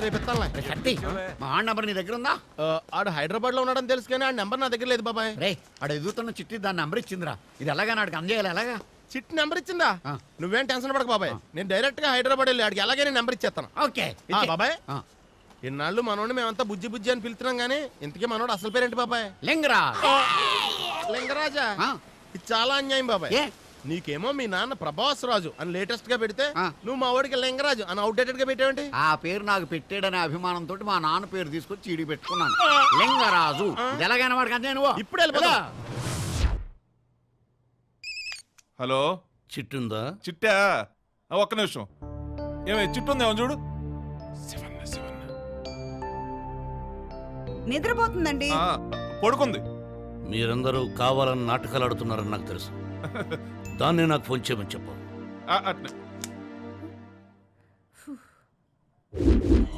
రేపు ఇస్తానులే. శక్తి మా ఆడ నంబర్ నీ దగ్గర ఉందా? ఆడు హైదరాబాద్ లో ఉన్నాడని తెలుసు కానీ ఆ నెంబర్ నా దగ్గర లేదు బాబాయ్. రే ఆడ ఎదుగుతున్న చిట్టి దాని నంబర్ ఇచ్చిందిరా. ఇది ఎలాగా నాడికి అందజేయాలి ఎలాగా? చిట్టి నెంబర్ ఇచ్చిందా? నువ్వేం టెన్షన్ పడక బాబాయ్, నేను డైరెక్ట్ గా హైదరాబాద్ వెళ్ళి ఆడికి ఎలాగైనా నెంబర్ ఇచ్చేస్తాను. ఓకే బాబాయ్. ఇన్నాళ్ళు మనోడిని మేమంతా బుజ్జి బుజ్జి అని పిలుస్తున్నాం గానీ ఇంతకీ మనోడు అసలు పేరేంటి బాబాయ్? లింగరా. లింగరాజా? ఇది చాలా అన్యాయం బాబాయ్. నీకేమో మీ నాన్న ప్రభాస్ రాజు అని లేటెస్ట్ గా పెడితే నువ్వు మా వాడికి లింగరాజు అని అవుట్డేటెడ్ గా పెట్టావేంటి? ఆ పేరు నాకు పెట్టాడనే అభిమానంతో మా నాన్న పేరు తీసుకొచ్చి చీడి పెట్టుకున్నాను, లింగరాజు. ఇది ఎలాగైనా వాడికి అంతే. నువ్వు ఇప్పుడు వెళ్ళిపోదా? హలో, చిట్టుందా? చిట్టా? ఒక్క నిమిషం. ఏమే చిట్టు ఉందేమో చూడు. నిద్రపోతుందండి. పడుకుంది. మీరందరూ కావాలని నాటకాలు ఆడుతున్నారని నాకు తెలుసు. దాన్నే నాకు ఫోన్ చేయమని చెప్పు.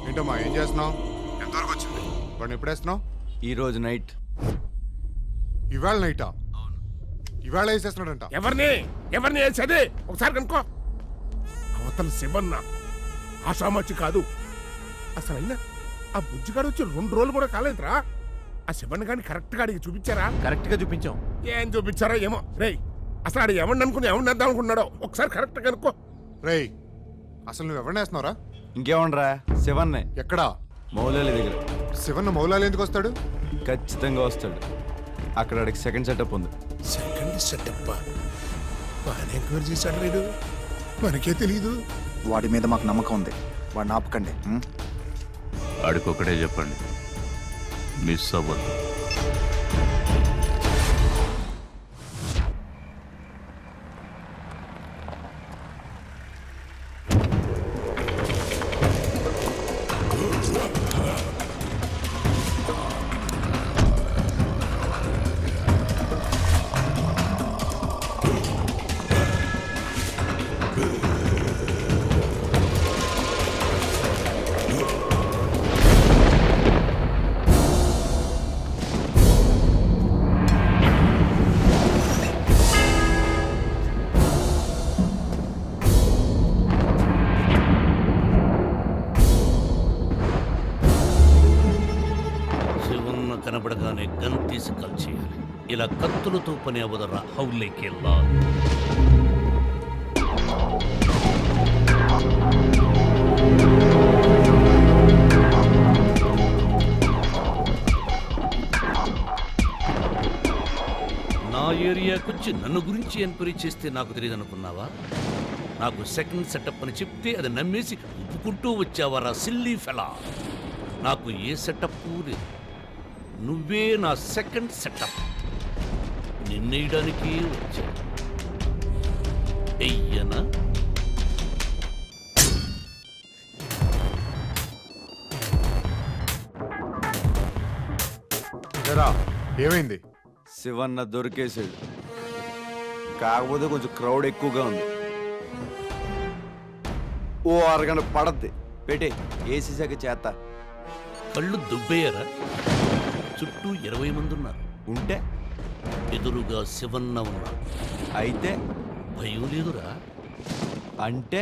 ఏంటమ్మా ఏం చేస్తున్నావు? ఎంతవరకు వచ్చింది? వాడిని ఎప్పుడు వేస్తున్నావు? ఈరోజు నైట్. ఇవాళ నైటా? ఇవాళ వేసేస్తున్నాడంట. ఎవరిని వేసేది ఒకసారి కనుక్కో. అవతల శివన్న ఆషామచ్చి కాదు. అసలు అయినా ఆ బుజ్జిగాడు వచ్చి 2 రోజులు కూడా కాలేదురా. ఆ శివన్న గాని కరెక్ట్ గా అడిగి చూపించారా? కరెక్ట్ గా చూపించాం. ఏం చూపించారా ఏమో. రేయ్ అసలు ఆడు ఎవరిని అనుకుని ఎవరిని వేద్దాం అనుకున్నాడో ఒకసారి కరెక్ట్ కనుక్కో. రేయ్ అసలు నువ్వు ఎవరిని వేస్తున్నావురా? ఇంకేమనరా, శివన్నే. ఎక్కడా? మౌలాలి దగ్గర. శివన్న మౌలాలి ఎందుకు వస్తాడు? ఖచ్చితంగా వస్తాడు. అక్కడ అడిగి సెకండ్ సెటప్ ఉంది. సెకండ్ సెటప్ బాగానే ఎంక్వైరీ చేశాడు వీడు, మనకే తెలీదు. వాడి మీద మాకు నమ్మకం ఉంది, వాడిని ఆపకండి. ఆడికొక్కడే చెప్పండి, మిస్ అవ్వద్దు. కనబడగానే గన్ తీసి కాల్చేయాలి. ఇలా కత్తులతో పని అవదరా. హౌలేకెళ్ళా నా ఏరియాకొచ్చి నన్ను గురించి ఎంక్వైరీ చేస్తే నాకు తెలియదు అనుకున్నావా? నాకు సెకండ్ సెటప్ అని చెప్తే అది నమ్మేసి ఒప్పుకుంటూ వచ్చావారా సిల్లీ ఫెలా? నాకు ఏ సెటప్ లేదు, నువ్వే నా సెకండ్ సెటప్. నిన్నేయడానికి వచ్చా. ఎయ్యనా? ఏమైంది? శివన్న దొరికేసాడు. కాకపోతే కొంచెం క్రౌడ్ ఎక్కువగా ఉంది. ఓ అరగంట పడద్ది. పెట్టే ఏసీసాక చేస్తా. కళ్ళు దుబ్బేయరా? చుట్టూ 20 మంది ఉన్నారు. ఉంటే ఎదురుగా శివన్న ఉన్నారు. అయితే భయం లేదురా? అంటే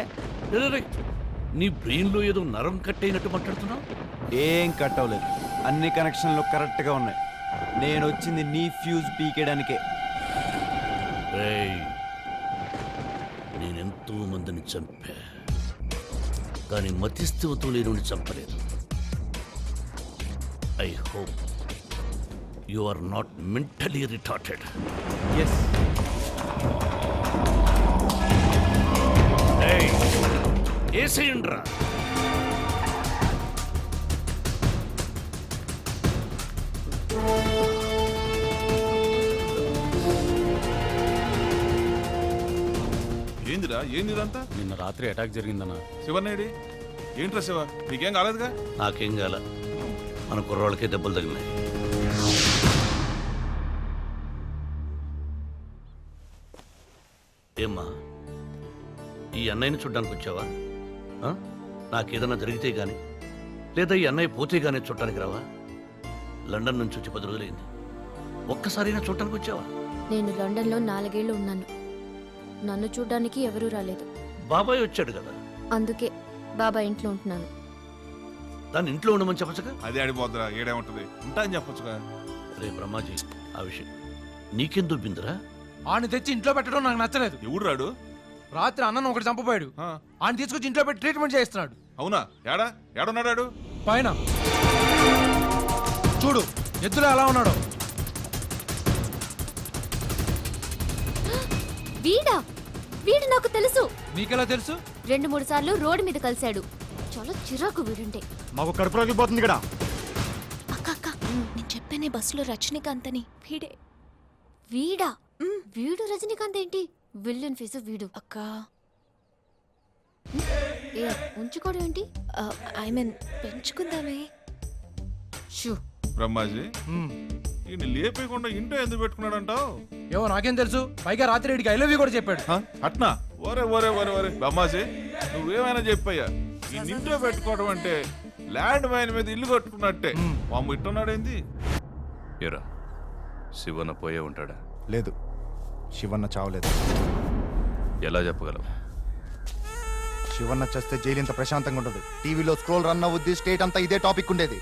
నీ బ్రెయిన్లో ఏదో నరం కట్టయినట్టు మాట్లాడుతున్నావు. ఏం కట్ అవ్వలేదు, అన్ని కనెక్షన్లు కరెక్ట్గా ఉన్నాయి. నేను వచ్చింది నీ ఫ్యూజ్ పీకేయడానికే. నేనెంతో మందిని చంపా, కానీ మతిస్థివతో లేని చంపలేదు. I hope you are not mentally retarded. Yes. Hey, ఏసేయండ్రా. ఏందిరా ఏందిదంతా? నిన్న రాత్రి అటాక్ జరిగిందన్నా. శివన్నేడి? ఏంట్రా శివ, నీకేం కాలేదుగా? నాకేం కాల, మన కుర్రాళ్ళకే దెబ్బలు తగిలినాయి. ఏమ్మా, ఈ అన్నయ్యని చూడ్డానికి వచ్చావా? నాకేదన్నా జరిగితే గాని లేదా ఈ అన్నయ్య పోతే గానీ చూడటానికి రావా? లండన్ నుంచి వచ్చి 10 రోజులైంది. ఒక్కసారైనా చూడటానికి వచ్చావా? నేను లండన్లో 4 ఏళ్ళు ఉన్నాను. నన్ను చూడ్డానికి ఎవరూ రాలేదు. బాబాయ్ వచ్చాడు కదా, అందుకే బాబాయ్ ఇంట్లో ఉంటున్నాను. దాన్ని ఇంట్లో ఉండమని చెప్పచ్చుగా. అదే ఆడిపోద్దురా, ఏడేముంటది, ఉంటా అని చెప్పొచ్చుగా. రే బ్రహ్మాజీ, ఆ విషయం నీకేం దొబ్బిందిరా? ఆడిని తెచ్చి ఇంట్లో పెట్టడం నాకు నచ్చలేదు. ఎవడు రాడు? రాత్రి అన్నను ఒకటి చంపపోయాడు. ఆ, ఆడిని తీసుకొచ్చి ఇంట్లో పెట్టి ట్రీట్మెంట్ చేస్తున్నాడు. అవునా? ఏడున్నాడు? పైన చూడు, ఎద్దులో ఎలా ఉన్నాడో. వీడు నాకు తెలుసు. నీకెలా తెలుసు? 2-3 సార్లు రోడ్డు మీద కలిశాడు. చాలా చిరాకు వీడుంటే. మాకు కడుపు రగిలిపోతుంది ఇక్కడ. అక్క అక్క, నేను చెప్పానే బస్సులో రజనీకాంత్ అని. వీడా? వీడు రజనీకాంత్ ఏంటి? విల్లన్ ఫేస్ వీడు. అక్క ఏ ఉంచుకోవడం ఏంటి? ఐ మీన్ పెంచుకుందామే. షూ బ్రహ్మాజీ, ఈ లేపేయకుండా ఇంట్లో ఎందుకు పెట్టుకున్నాడంటావు? ఏమో నాకేం తెలుసు. పైగా రాత్రి వీడికి ఐ లవ్ యూ కూడా చెప్పాడు. అట్నా? ఒరే ఒరే ఒరే ఒరే బ్రహ్మాజీ, నువ్వేమైనా చెప్పయ్యా. ఈ ఇంట్లో పెట్టుకోవడం అంటే ల్యాండ్ మైన్ మీద ఇల్లు కట్టుకున్నట్టే. మాము ఇట్టున్నాడేంది? ఏరా, శివన్న పోయే ఉంటాడా? లేదు, శివన్న చావలేదు. ఎలా చెప్పగలవు? శివన్న చేస్తే జైలు ఇంత ప్రశాంతంగా ఉండదు. టీవీలో స్క్రోల్ రన్ అవుద్ది, స్టేట్ అంతా ఇదే టాపిక్ ఉండేది.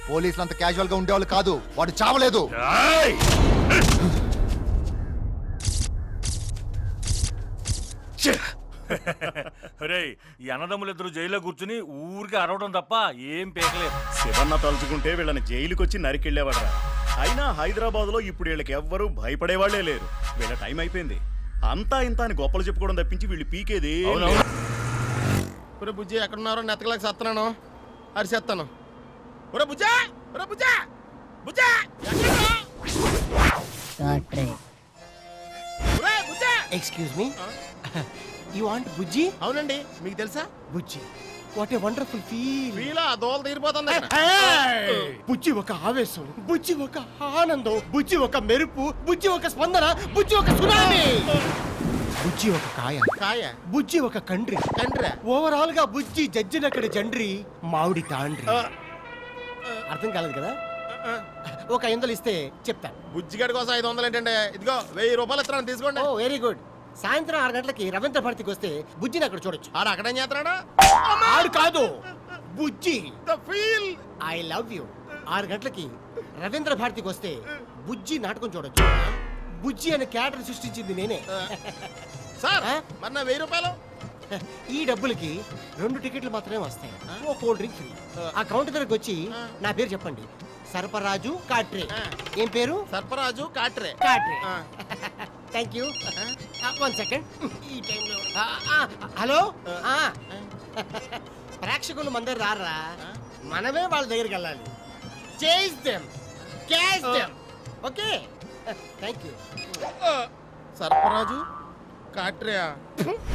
పోలీసులు అంత క్యాజువల్ గా ఉండేవాళ్ళు కాదు. వాడు చావలేదు. ఈ అన్నదమ్ములిద్దరు జైల్లో కూర్చుని ఊరికి అరవడం తప్ప ఏం పేకలేదు. శివన్న తలుచుకుంటే వీళ్ళని జైలుకి వచ్చి నరికెళ్ళేవాడరా. అయినా హైదరాబాద్ లో ఇప్పుడు వీళ్ళకి ఎవ్వరూ భయపడేవాళ్లే లేరు. వీళ్ళ టైం అయిపోయింది. అంతా ఇంత అని గొప్పలు చెప్పుకోవడం తప్పించి వీళ్ళు పీకేది. బుజ్జి ఎక్కడున్నారో నెత్తకలేక సత్తున్నాను, అరిసేస్తాను. ఎక్స్క్యూజ్ మీ, యు వాంట్ బుజ్జి? అవునండి, మీకు తెలుసా? బుజ్జి, వాట్ ఏ వండర్ఫుల్ ఫీల్. వీలా దోల తీరిపోతుంది. బుజ్జి ఒక ఆవేశం, బుజ్జి ఒక ఆనందం, బుజ్జి ఒక మెరుపు, బుజ్జి ఒక స్పందన, బుజ్జి ఒక సునామీ. బుజ్జి ఒక కాయ, బుజ్జి ఒక కండ్రి. ఓవరాల్ గా బుజ్జి జడ్జినక్కడ జండ్రి, మామిడి తాండ్రి. అర్థం కాలేదు కదా? ఒక 500 ఇస్తే చెప్తాను. బుజ్జిగడి కోసం 500 ఏంటంటే, ఇదిగో 1000 రూపాయలు ఇస్తాను, తీసుకోండి. ఓ వెరీ గుడ్. సాయంత్రం 6 గంటలకి రవీంద్ర భారతికి వస్తే బుజ్జిని అక్కడ చూడొచ్చు. ఆడు అక్కడేం చేస్తున్నాడా? ఆడు కాదు, బుజ్జి. The feel. I love you. 6 గంటలకి రవీంద్ర భారతికి వస్తే బుజ్జి నాటకం చూడొచ్చు. బుజ్జి అనే క్యారెక్టర్ సృష్టించింది నేనే. సార్, మరి నా 1000 రూపాయలు? ఈ డబ్బులకి 2 టికెట్లు మాత్రమే వస్తాయి. ఓ కూల్ డ్రింక్ ఫ్రీ. ఆ కౌంటర్ దగ్గరకు వచ్చి నా పేరు చెప్పండి, సర్పరాజు కాట్రే. ఏం పేరు? Sarparaju Katre. Katre. Thank you. 1 second. ఈ టైంలో హలో, ప్రేక్షకులు మన దగ్గర రారా, మనమే వాళ్ళ దగ్గరికి వెళ్ళాలి. Chase them, catch them. Okay, thank you. Sarparaju కాట్రేయా?